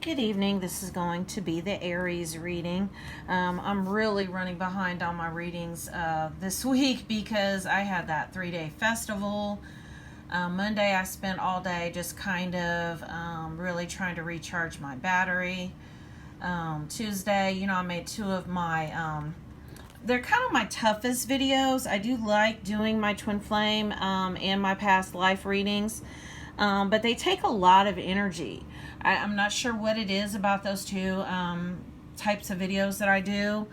Good evening. This is going to be the Aries reading. I'm really running behind on my readings this week because I had that 3-day festival. Monday, I spent all day just kind of really trying to recharge my battery. Tuesday, I made two of my, they're kind of my toughest videos. I do like doing my twin flame and my past life readings, but they take a lot of energy. I'm not sure what it is about those two types of videos that I do,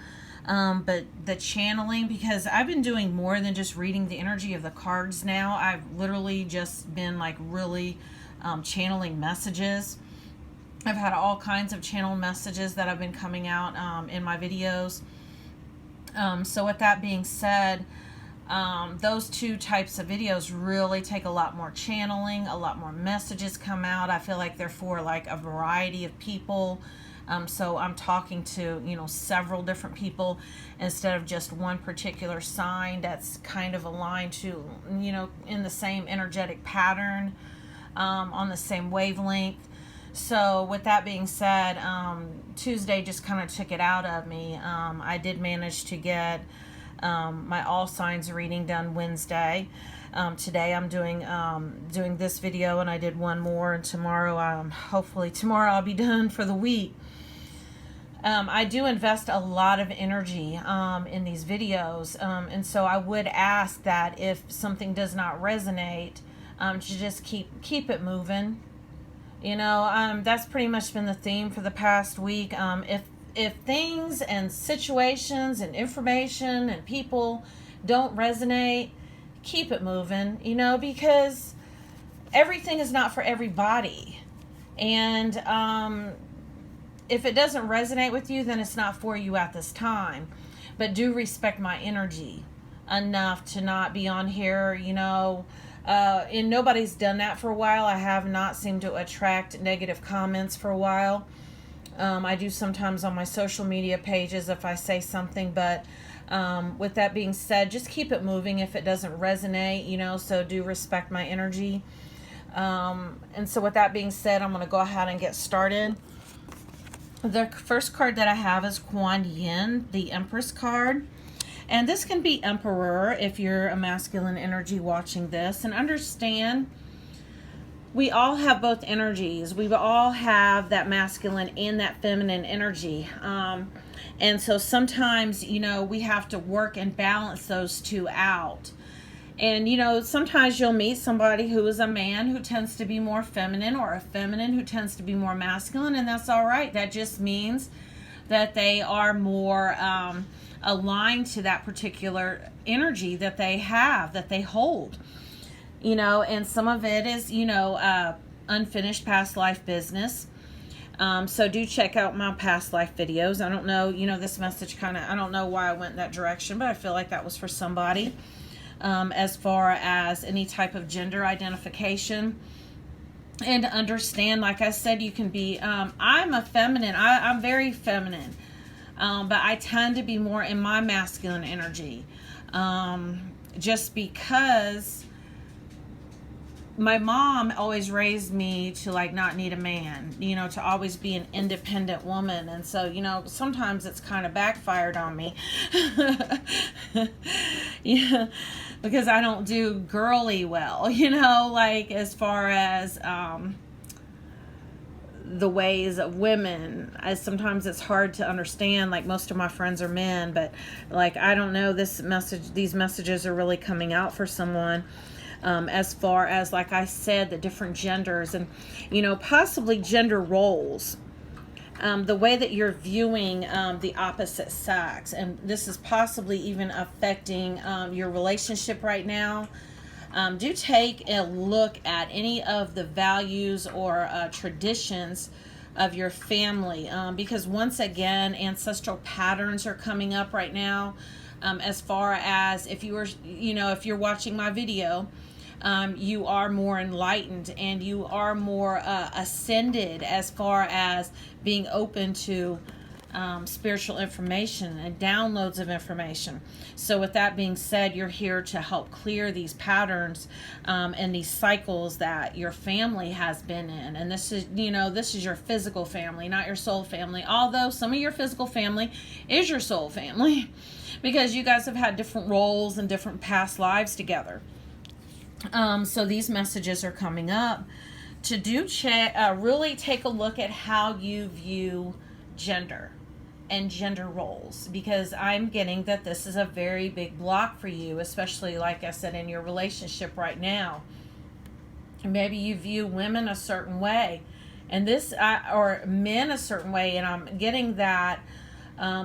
but the channeling, because I've been doing more than just reading the energy of the cards now. I've literally just been like really channeling messages. I've had all kinds of channel messages that have been coming out in my videos. So with that being said, those two types of videos really take a lot more channeling, a lot more messages come out. I feel like they're for like a variety of people. So I'm talking to, several different people instead of just one particular sign that's kind of aligned to, in the same energetic pattern, on the same wavelength. So with that being said, Tuesday just kind of took it out of me. I did manage to get my all signs reading done Wednesday. Today I'm doing this video, and I did one more, and hopefully tomorrow I'll be done for the week. I do invest a lot of energy in these videos, and so I would ask that if something does not resonate, to just keep it moving. That's pretty much been the theme for the past week. If things and situations and information and people don't resonate, keep it moving, because everything is not for everybody. And if it doesn't resonate with you, then it's not for you at this time. But do respect my energy enough to not be on here, and nobody's done that for a while. I have not seemed to attract negative comments for a while. I do sometimes on my social media pages if I say something, but with that being said, just keep it moving if it doesn't resonate, so do respect my energy. And so with that being said, I'm going to go ahead and get started. The first card that I have is Kuan Yin, the Empress card. And this can be Emperor if you're a masculine energy watching this. And understand, we all have both energies. We all have that masculine and that feminine energy. And so sometimes, we have to work and balance those two out. And, sometimes you'll meet somebody who is a man who tends to be more feminine, or a feminine who tends to be more masculine. And that's all right. That just means that they are more aligned to that particular energy that they have, that they hold. And some of it is, unfinished past life business. So do check out my past life videos. I don't know, this message I don't know why I went in that direction, but I feel like that was for somebody. As far as any type of gender identification. And understand, like I said, you can be, I'm a feminine. I'm very feminine. But I tend to be more in my masculine energy. Just because my mom always raised me to not need a man, to always be an independent woman. And so, sometimes it's kind of backfired on me. Yeah, because I don't do girly well, as far as the ways of women. Sometimes it's hard to understand. Most of my friends are men, but I don't know, these messages are really coming out for someone. As far as, like I said, the different genders and, possibly gender roles, the way that you're viewing the opposite sex. And this is possibly even affecting your relationship right now. Do take a look at any of the values or traditions of your family, because once again, ancestral patterns are coming up right now. As far as if you're watching my video, you are more enlightened and you are more ascended as far as being open to spiritual information and downloads of information. So with that being said, you're here to help clear these patterns and these cycles that your family has been in. And this is, this is your physical family, not your soul family. Although some of your physical family is your soul family because you guys have had different roles and different past lives together. So these messages are coming up to really take a look at how you view gender and gender roles, because I'm getting that this is a very big block for you, especially like I said in your relationship right now. Maybe you view women a certain way and or men a certain way, and I'm getting that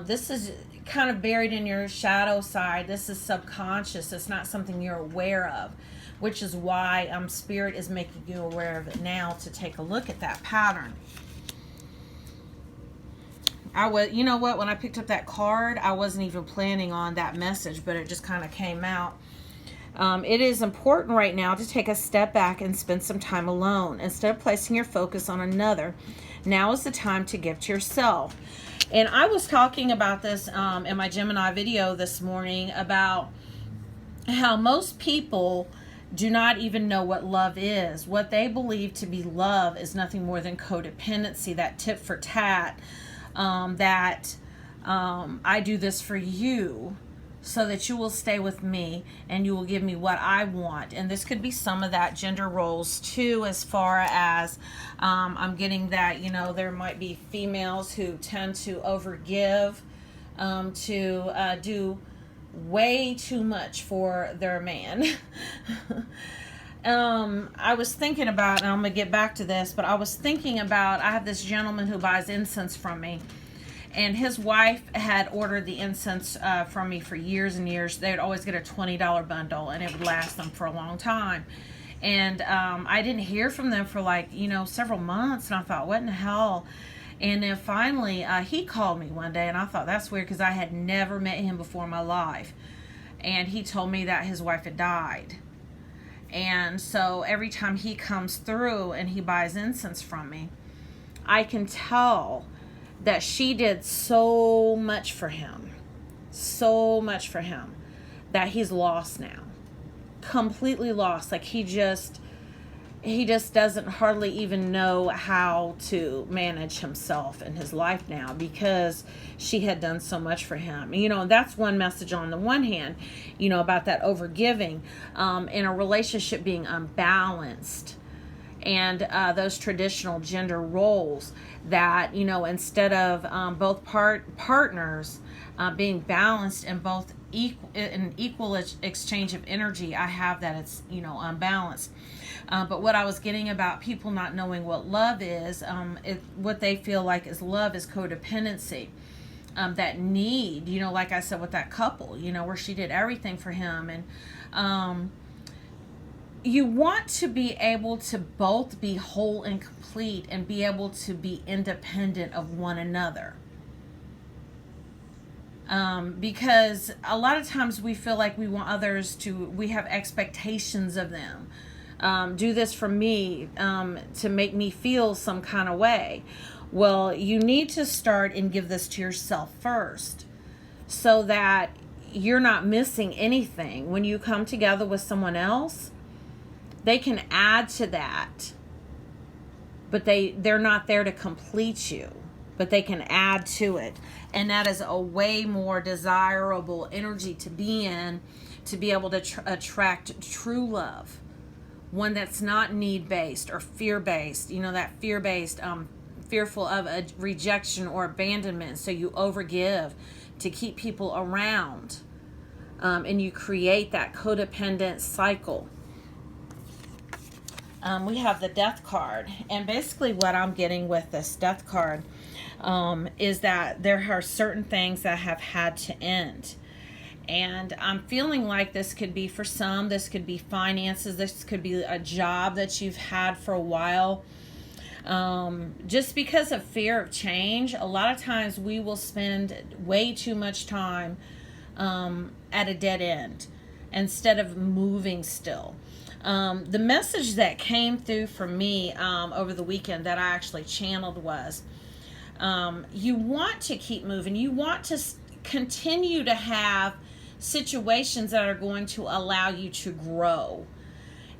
this is kind of buried in your shadow side. This is subconscious. It's not something you're aware of, which is why Spirit is making you aware of it now to take a look at that pattern. You know what, when I picked up that card, I wasn't even planning on that message, but it just kind of came out. It is important right now to take a step back and spend some time alone. Instead of placing your focus on another, now is the time to give to yourself. And I was talking about this in my Gemini video this morning about how most people do not even know what love is. What they believe to be love is nothing more than codependency, that tit for tat, I do this for you so that you will stay with me and you will give me what I want. And this could be some of that gender roles too, as far as I'm getting that, there might be females who tend to overgive, to do way too much for their man. I was thinking about, and I'm going to get back to this, but I was thinking about, I have this gentleman who buys incense from me, and his wife had ordered the incense from me for years and years. They'd always get a $20 bundle, and it would last them for a long time. And I didn't hear from them for several months, and I thought, what in the hell? And then finally, he called me one day, and I thought, that's weird, because I had never met him before in my life. And he told me that his wife had died. And so every time he comes through and he buys incense from me, I can tell that she did so much for him, that he's lost now. Completely lost. Like he just doesn't hardly even know how to manage himself in his life now, because she had done so much for him. That's one message on the one hand, about that overgiving, in a relationship being unbalanced, and those traditional gender roles that, instead of both partners being balanced and both equal exchange of energy, I have that it's, unbalanced. But what I was getting about people not knowing what love is, what they feel like is love is codependency. That need, like I said with that couple, where she did everything for him. And you want to be able to both be whole and complete and be able to be independent of one another. Because a lot of times we feel like we want others we have expectations of them. Do this for me, to make me feel some kind of way. Well, you need to start and give this to yourself first, so that you're not missing anything. When you come together with someone else, they can add to that, but they're not there to complete you, but they can add to it. And that is a way more desirable energy to be in, to be able to attract true love. One that's not need-based or fear-based, that fear-based, fearful of a rejection or abandonment. So you overgive to keep people around, and you create that codependent cycle. We have the Death card, and basically what I'm getting with this Death card is that there are certain things that have had to end. And I'm feeling like this could be, for some, this could be finances, this could be a job that you've had for a while. Just because of fear of change, a lot of times we will spend way too much time at a dead end instead of moving still. The message that came through for me over the weekend that I actually channeled was, You want to keep moving. You want to continue to have situations that are going to allow you to grow.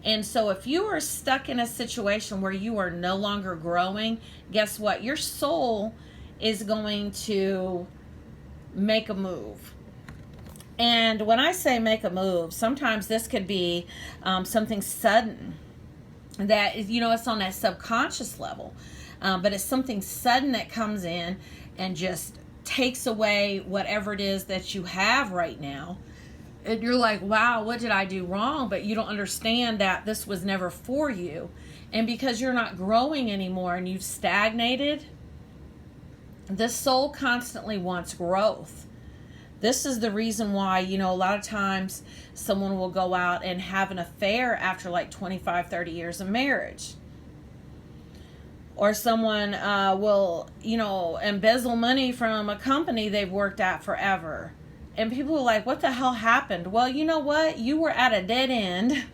And so if you are stuck in a situation where you are no longer growing, guess what? Your soul is going to make a move. And when I say make a move, sometimes this could be something sudden that, it's on that subconscious level. But it's something sudden that comes in and just takes away whatever it is that you have right now. And you're like, wow, what did I do wrong? But you don't understand that this was never for you. And because you're not growing anymore and you've stagnated, the soul constantly wants growth. This is the reason why, a lot of times someone will go out and have an affair after like 25, 30 years of marriage. Or someone will, embezzle money from a company they've worked at forever. And people are like, what the hell happened? Well, you know what? You were at a dead end.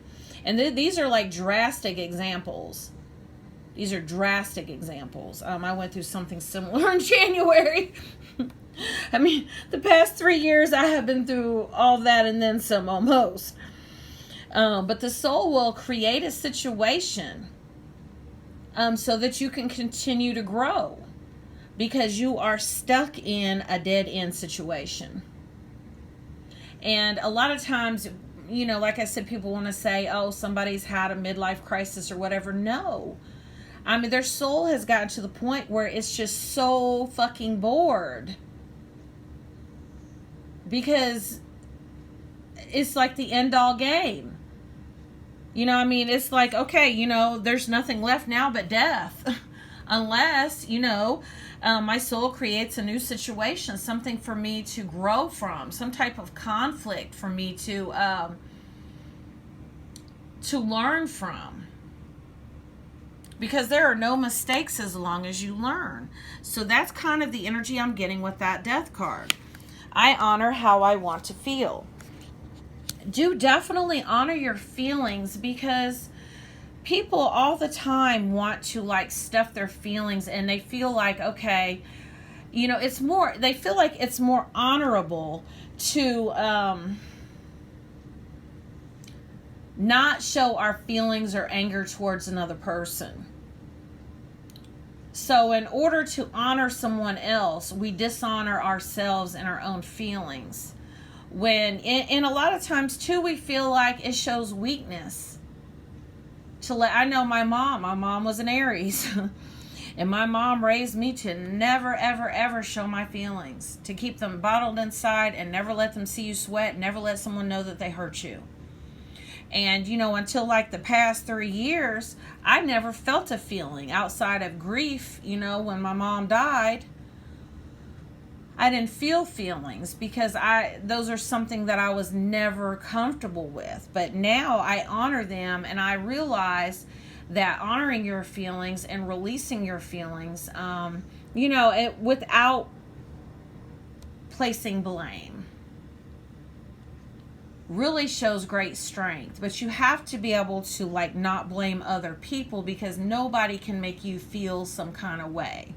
And these are like drastic examples. These are drastic examples. I went through something similar in January. I mean, the past 3 years I have been through all that and then some almost. But the soul will create a situation so that you can continue to grow. Because you are stuck in a dead end situation. And a lot of times, like I said, people want to say, oh, somebody's had a midlife crisis or whatever. No. I mean, their soul has gotten to the point where it's just so fucking bored. Because it's like the end all game. It's like, okay, there's nothing left now but death. Unless, my soul creates a new situation, something for me to grow from, some type of conflict for me to learn from. Because there are no mistakes as long as you learn. So that's kind of the energy I'm getting with that death card. I honor how I want to feel. Do definitely honor your feelings, because people all the time want to like stuff their feelings, and they feel like, okay, they feel like it's more honorable to not show our feelings or anger towards another person. So in order to honor someone else, we dishonor ourselves and our own feelings. When, and a lot of times too, we feel like it shows weakness. I know my mom was an Aries. And my mom raised me to never, ever, ever show my feelings. To keep them bottled inside and never let them see you sweat. Never let someone know that they hurt you. And, until like the past 3 years, I never felt a feeling outside of grief. When my mom died, I didn't feel feelings because those are something that I was never comfortable with. But now I honor them, and I realize that honoring your feelings and releasing your feelings, without placing blame, really shows great strength. But you have to be able to like not blame other people, because nobody can make you feel some kind of way.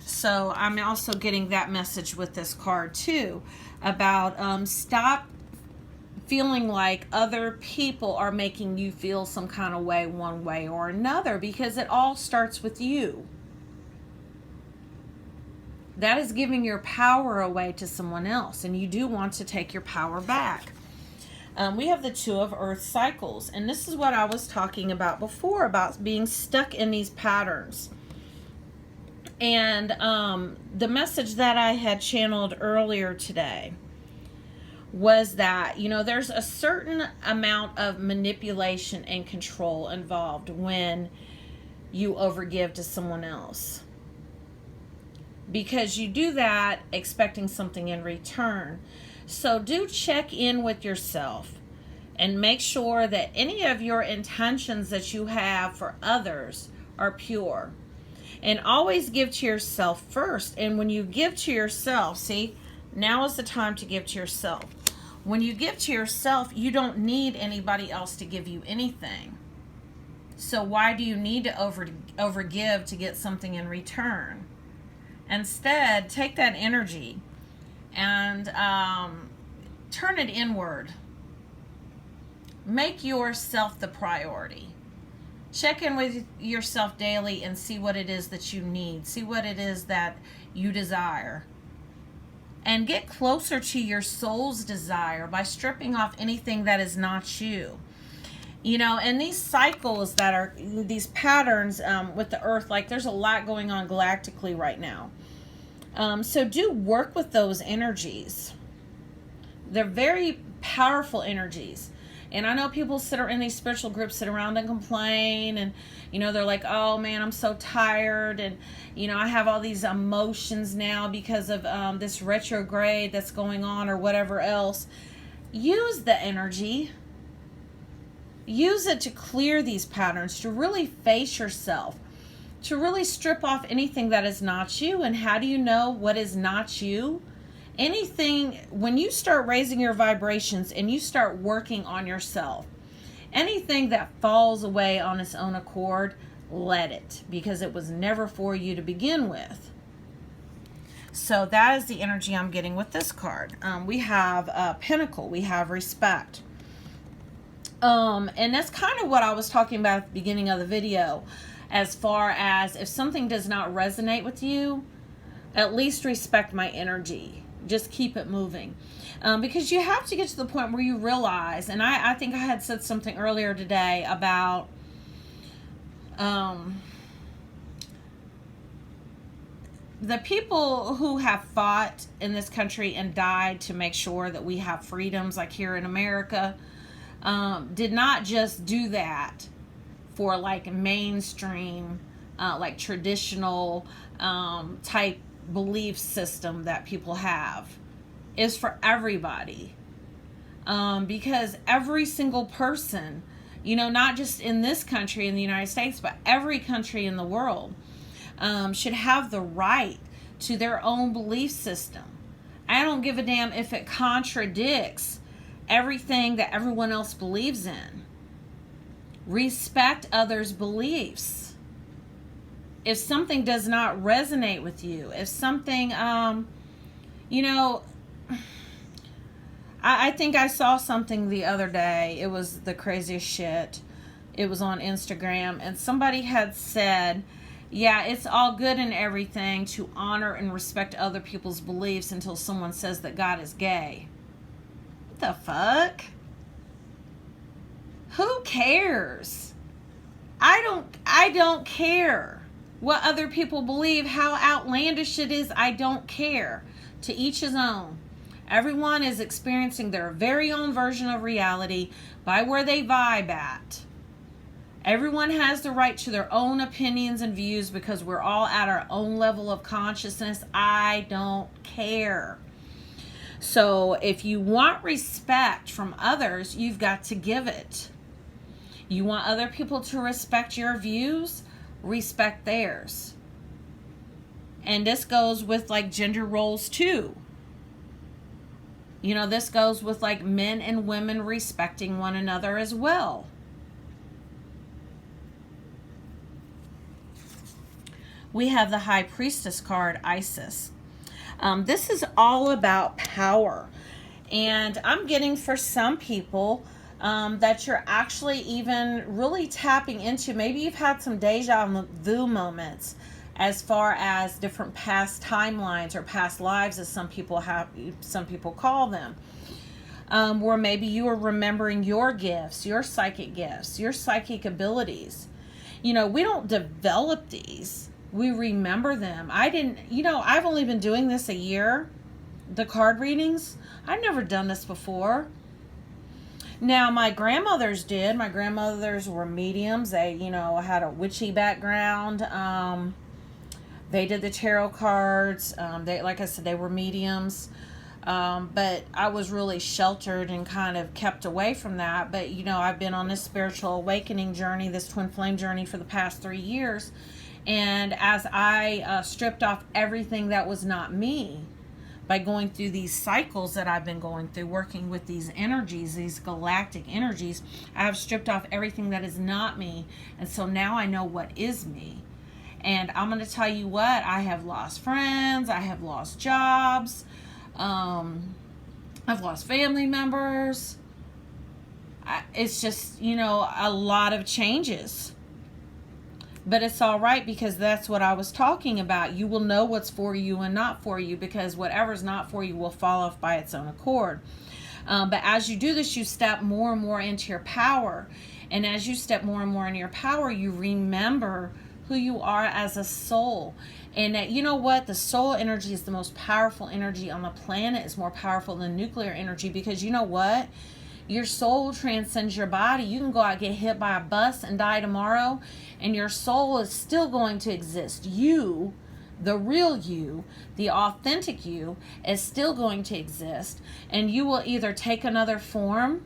So I'm also getting that message with this card too, about stop feeling like other people are making you feel some kind of way, one way or another, because it all starts with you. That is giving your power away to someone else, and you do want to take your power back. We have the Two of Earth cycles, and this is what I was talking about before, about being stuck in these patterns. And the message that I had channeled earlier today was that, there's a certain amount of manipulation and control involved when you overgive to someone else. Because you do that expecting something in return. So do check in with yourself and make sure that any of your intentions that you have for others are pure. And always give to yourself first. And when you give to yourself, see, now is the time to give to yourself. When you give to yourself, you don't need anybody else to give you anything. So why do you need to overgive to get something in return? Instead, take that energy and turn it inward. Make yourself the priority. Check in with yourself daily and see what it is that you need. See what it is that you desire. And get closer to your soul's desire by stripping off anything that is not you. You know, and these cycles that are, these patterns with the earth, like there's a lot going on galactically right now. So do work with those energies. They're very powerful energies. And I know people in these spiritual groups sit around and complain, and, you know, they're like, oh man, I'm so tired. And, you know, I have all these emotions now because of this retrograde that's going on or whatever else. Use the energy. Use it to clear these patterns, to really face yourself, to really strip off anything that is not you. And how do you know what is not you? Anything, when you start raising your vibrations and you start working on yourself, anything that falls away on its own accord, let it, because it was never for you to begin with. So that is the energy I'm getting with this card. We have Pentacle, we have Respect. And that's kind of what I was talking about at the beginning of the video, as far as if something does not resonate with you, at least respect my energy. Just keep it moving. Because you have to get to the point where you realize, and I think I had said something earlier today about the people who have fought in this country and died to make sure that we have freedoms, like here in America, did not just do that for like mainstream, like traditional type belief system that people have. Is for everybody, because every single person, you know, not just in this country, in the United States, but every country in the world, should have the right to their own belief system. I don't give a damn if it contradicts everything that everyone else believes in. Respect others' beliefs. If something does not resonate with you, if something, you know, I think I saw something the other day. It was the craziest shit. It was on Instagram, and somebody had said, yeah, it's all good and everything to honor and respect other people's beliefs until someone says that God is gay. What the fuck? Who cares? I don't care what other people believe, how outlandish it is. I don't care. To each his own. Everyone is experiencing their very own version of reality by where they vibe at. Everyone has the right to their own opinions and views because we're all at our own level of consciousness. I don't care. So if you want respect from others, you've got to give it. You want other people to respect your views? Respect theirs. And this goes with like gender roles too. You know, this goes with like men and women respecting one another as well. We have the High Priestess card, Isis. This is all about power. And I'm getting for some people that you're actually even really tapping into. Maybe you've had some deja vu moments as far as different past timelines or past lives, as some people call them, where maybe you are remembering your gifts, your psychic abilities. You know, we don't develop these, we remember them. I've only been doing this a year, the card readings. I've never done this before. Now, my grandmothers did. My grandmothers were mediums. They, had a witchy background. They did the tarot cards. Like I said, they were mediums. But I was really sheltered and kind of kept away from that. But, I've been on this spiritual awakening journey, this twin flame journey for the past 3 years. And as I stripped off everything that was not me, by going through these cycles that I've been going through, working with these energies, these galactic energies, I have stripped off everything that is not me. And so now I know what is me. And I'm going to tell you what, I have lost friends, I have lost jobs, I've lost family members. It's just, a lot of changes. But it's all right, because that's what I was talking about. You will know what's for you and not for you, because whatever's not for you will fall off by its own accord. But as you do this, you step more and more into your power. And as you step more and more into your power, you remember who you are as a soul. And that, you know what? The soul energy is the most powerful energy on the planet. It's more powerful than nuclear energy, because you know what? Your soul transcends your body. You can go out and get hit by a bus and die tomorrow, and your soul is still going to exist. You, the real you, the authentic you, is still going to exist. And you will either take another form,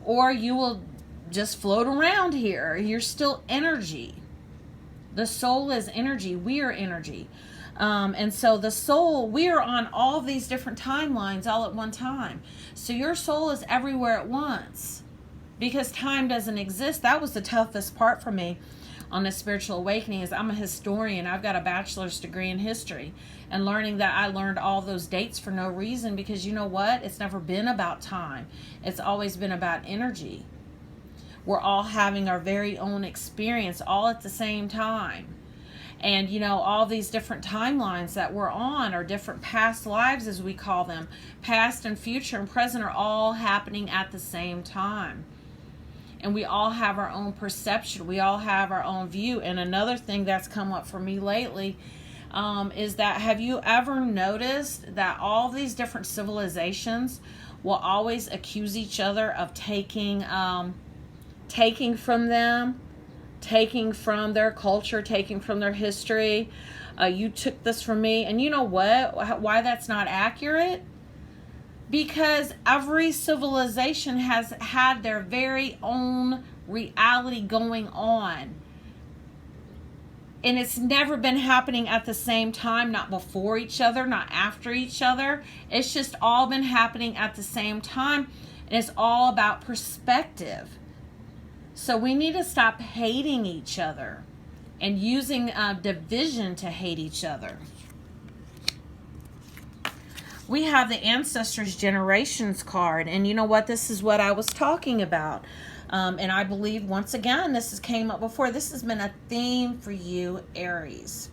or you will just float around here. You're still energy. The soul is energy. We are energy. And so the soul, we are on all of these different timelines all at one time. So your soul is everywhere at once, because time doesn't exist. That was the toughest part for me on the spiritual awakening. Is I'm a historian. I've got a bachelor's degree in history, and learning that I learned all those dates for no reason, because you know what? It's never been about time. It's always been about energy. We're all having our very own experience all at the same time. And, all these different timelines that we're on, or different past lives, as we call them, past and future and present, are all happening at the same time. And we all have our own perception. We all have our own view. And another thing that's come up for me lately is that, have you ever noticed that all these different civilizations will always accuse each other of taking from them, taking from their culture, taking from their history? You took this from me. And you know what? Why that's not accurate? Because every civilization has had their very own reality going on. And it's never been happening at the same time, not before each other, not after each other. It's just all been happening at the same time. And it's all about perspective. So we need to stop hating each other and using division to hate each other. We have the Ancestors Generations card. And you know what? This is what I was talking about. And I believe, once again, this came up before. This has been a theme for you, Aries.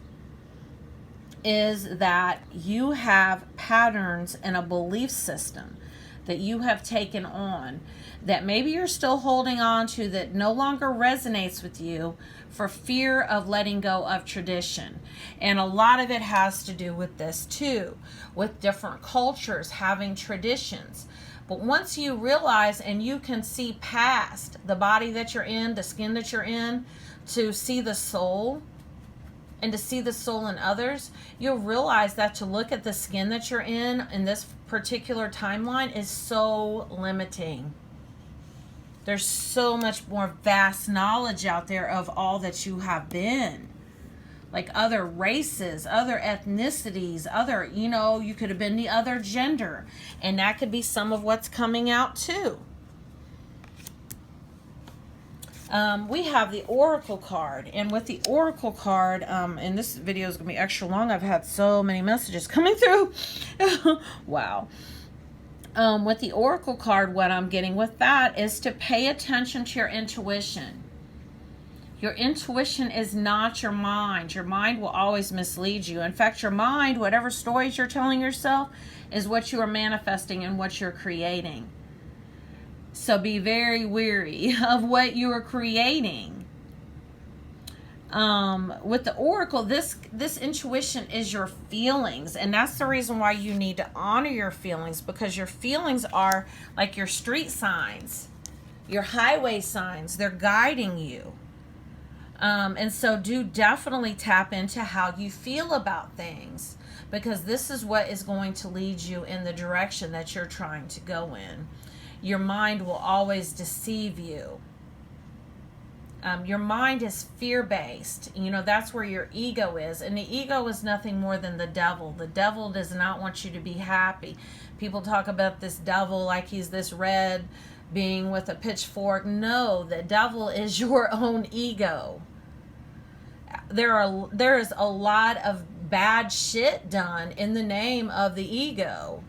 Is that you have patterns and a belief system that you have taken on, that maybe you're still holding on to, that no longer resonates with you, for fear of letting go of tradition. And a lot of it has to do with this too, with different cultures having traditions. But once you realize and you can see past the body that you're in, the skin that you're in, to see the soul, and to see the soul in others, you'll realize that to look at the skin that you're in this particular timeline, is so limiting. There's so much more vast knowledge out there of all that you have been. Like other races, other ethnicities, other, you could have been the other gender. And that could be some of what's coming out too. We have the Oracle card. And with the Oracle card, and this video is going to be extra long. I've had so many messages coming through. Wow. With the Oracle card, what I'm getting with that is to pay attention to your intuition. Your intuition is not your mind. Your mind will always mislead you. In fact, your mind, whatever stories you're telling yourself, is what you are manifesting and what you're creating. So be very wary of what you are creating. With the Oracle, this intuition is your feelings. And that's the reason why you need to honor your feelings, because your feelings are like your street signs, your highway signs. They're guiding you. And so do definitely tap into how you feel about things, because this is what is going to lead you in the direction that you're trying to go in. Your mind will always deceive you. Your mind is fear-based. That's where your ego is. And the ego is nothing more than the devil. The devil does not want you to be happy. People talk about this devil like he's this red being with a pitchfork. No, the devil is your own ego. there is a lot of bad shit done in the name of the ego,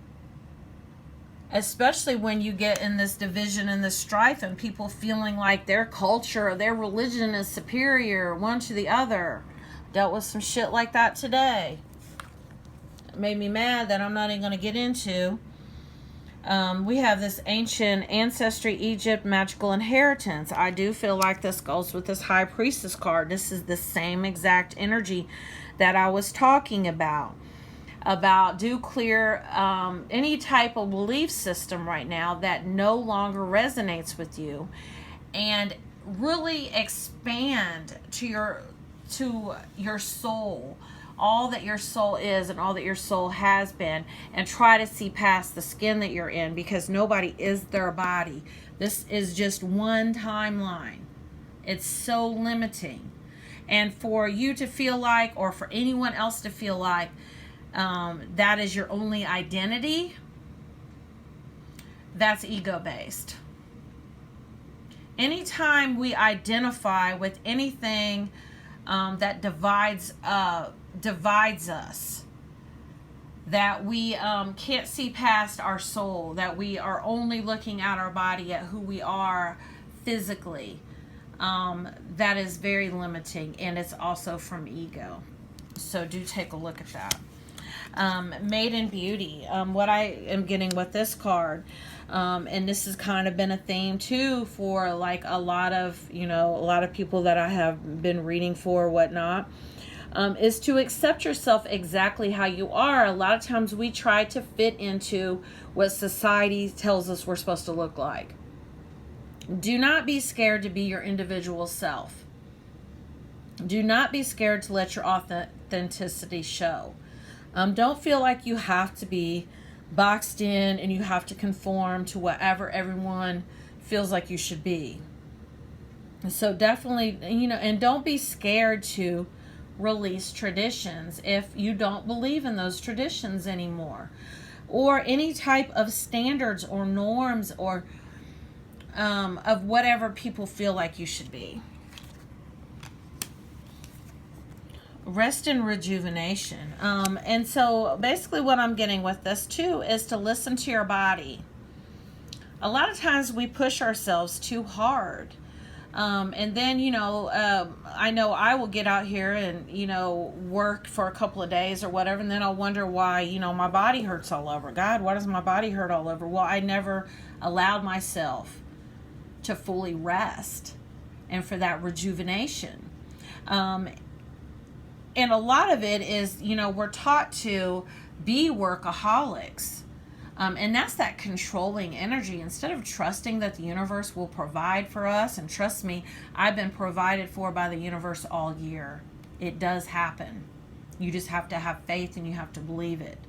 especially when you get in this division and this strife and people feeling like their culture or their religion is superior one to the other. Dealt with some shit like that today. It made me mad that I'm not even going to get into. We have this ancient ancestry, Egypt, magical inheritance. I do feel like this goes with this high priestess card. This is the same exact energy that I was talking about do clear any type of belief system right now that no longer resonates with you, and really expand to your soul, all that your soul is and all that your soul has been, and try to see past the skin that you're in, because nobody is their body. This is just one timeline. It's so limiting. And for you to feel like, or for anyone else to feel like, that is your only identity, that's ego-based. Anytime we identify with anything that divides us, that we can't see past our soul, that we are only looking at our body, at who we are physically, that is very limiting, and it's also from ego. So do take a look at that. Maiden Beauty, what I am getting with this card, and this has kind of been a theme too for like a lot of people that I have been reading for, whatnot, is to accept yourself exactly how you are. A lot of times we try to fit into what society tells us we're supposed to look like. Do not be scared to be your individual self. Do not be scared to let your authenticity show. Don't feel like you have to be boxed in and you have to conform to whatever everyone feels like you should be. So definitely, and don't be scared to release traditions if you don't believe in those traditions anymore, or any type of standards or norms or of whatever people feel like you should be. Rest and rejuvenation. And so basically what I'm getting with this too is to listen to your body. A lot of times we push ourselves too hard. And then, I know I will get out here and, work for a couple of days or whatever. And then I'll wonder why, my body hurts all over. God, why does my body hurt all over? Well, I never allowed myself to fully rest and for that rejuvenation. And a lot of it is, we're taught to be workaholics. And that's that controlling energy. Instead of trusting that the universe will provide for us, and trust me, I've been provided for by the universe all year. It does happen. You just have to have faith and you have to believe it.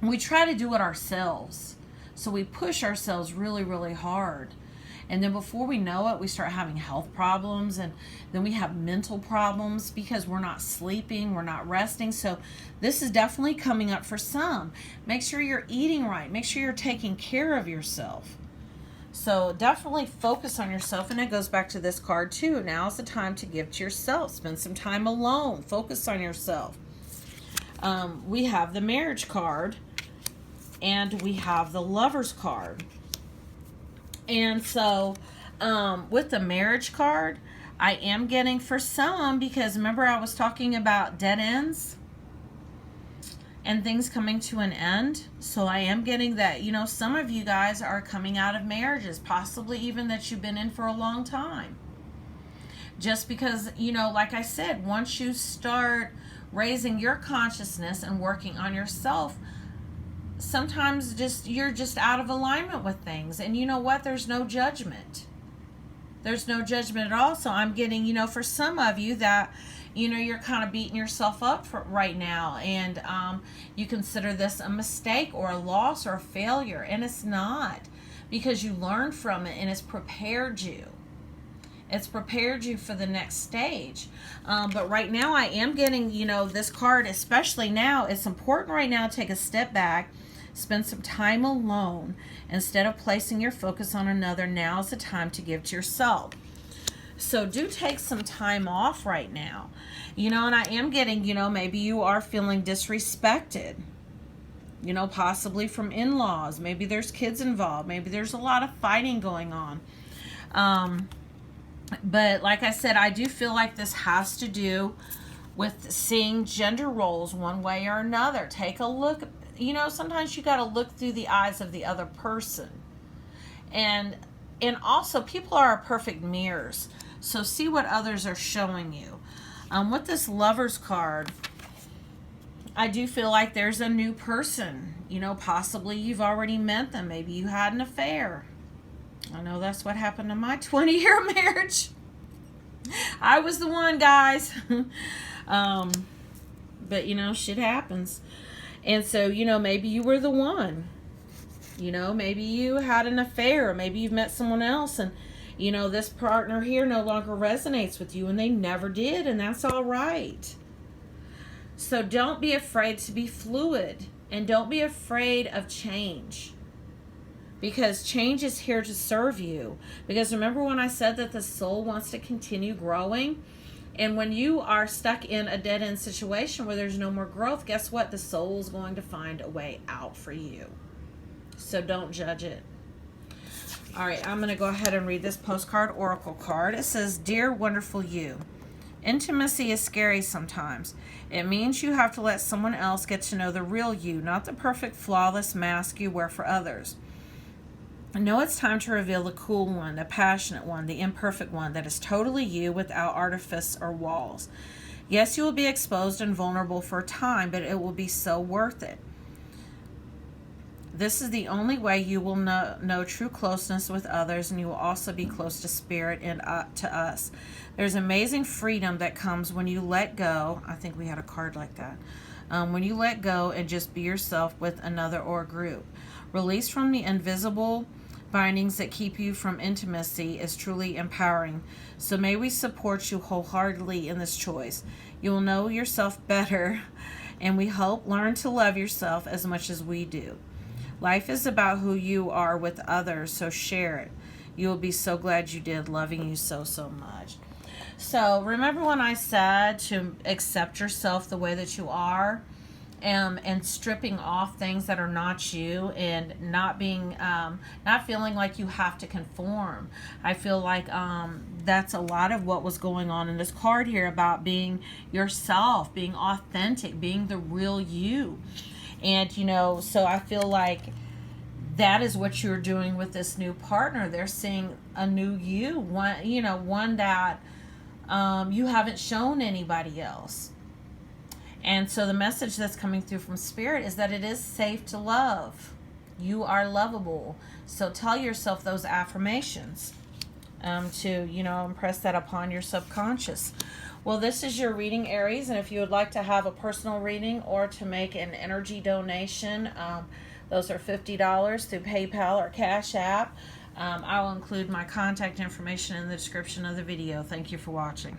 We try to do it ourselves. So we push ourselves really, really hard. And then before we know it, we start having health problems, and then we have mental problems because we're not sleeping, we're not resting. So this is definitely coming up for some. Make sure you're eating right. Make sure you're taking care of yourself. So definitely focus on yourself. And it goes back to this card too. Now is the time to give to yourself. Spend some time alone. Focus on yourself. We have the marriage card, and we have the Lovers card. And so with the marriage card, I am getting for some, because remember I was talking about dead ends and things coming to an end. So I am getting that, some of you guys are coming out of marriages, possibly even that you've been in for a long time. Just because, like I said, once you start raising your consciousness and working on yourself, sometimes you're just out of alignment with things. And you know what? There's no judgment. There's no judgment at all. So I'm getting, for some of you that, you're kind of beating yourself up for right now. And you consider this a mistake or a loss or a failure. And it's not, because you learned from it and it's prepared you. It's prepared you for the next stage. But right now I am getting, this card, especially now, it's important right now to take a step back. Spend some time alone. Instead of placing your focus on another, now is the time to give to yourself. So do take some time off right now. And I am getting, maybe you are feeling disrespected, possibly from in-laws. Maybe there's kids involved. Maybe there's a lot of fighting going on. But like I said, I do feel like this has to do with seeing gender roles one way or another. Take a look. Sometimes you got to look through the eyes of the other person. And also, people are perfect mirrors. So see what others are showing you. With this Lover's card, I do feel like there's a new person. Possibly you've already met them. Maybe you had an affair. I know that's what happened to my 20-year marriage. I was the one, guys. But, shit happens. And so, maybe you were the one. Maybe you had an affair. Or maybe you've met someone else. And, this partner here no longer resonates with you. And they never did. And that's all right. So don't be afraid to be fluid. And don't be afraid of change. Because change is here to serve you. Because remember when I said that the soul wants to continue growing? And when you are stuck in a dead-end situation where there's no more growth, guess what? The soul is going to find a way out for you. So don't judge it. All right, I'm going to go ahead and read this postcard oracle card. It says, Dear wonderful you, intimacy is scary sometimes. It means you have to let someone else get to know the real you, not the perfect, flawless mask you wear for others. I know it's time to reveal the cool one, the passionate one, the imperfect one that is totally you without artifice or walls. Yes, you will be exposed and vulnerable for a time, but it will be so worth it. This is the only way you will know true closeness with others, and you will also be close to spirit and to us. There's amazing freedom that comes when you let go. I think we had a card like that. When you let go and just be yourself with another or a group. Release from the invisible bindings that keep you from intimacy is truly empowering. So may we support you wholeheartedly in this choice. You will know yourself better, and we hope learn to love yourself as much as we do. Life is about who you are with others, so share it. You will be so glad you did, loving you so, so much. So remember when I said to accept yourself the way that you are? And stripping off things that are not you, and not being, not feeling like you have to conform. I feel like that's a lot of what was going on in this card here about being yourself, being authentic, being the real you. And, so I feel like that is what you're doing with this new partner. They're seeing a new you, one that you haven't shown anybody else. And so the message that's coming through from Spirit is that it is safe to love. You are lovable. So tell yourself those affirmations to, impress that upon your subconscious. Well, this is your reading, Aries. And if you would like to have a personal reading or to make an energy donation, those are $50 through PayPal or Cash App. I will include my contact information in the description of the video. Thank you for watching.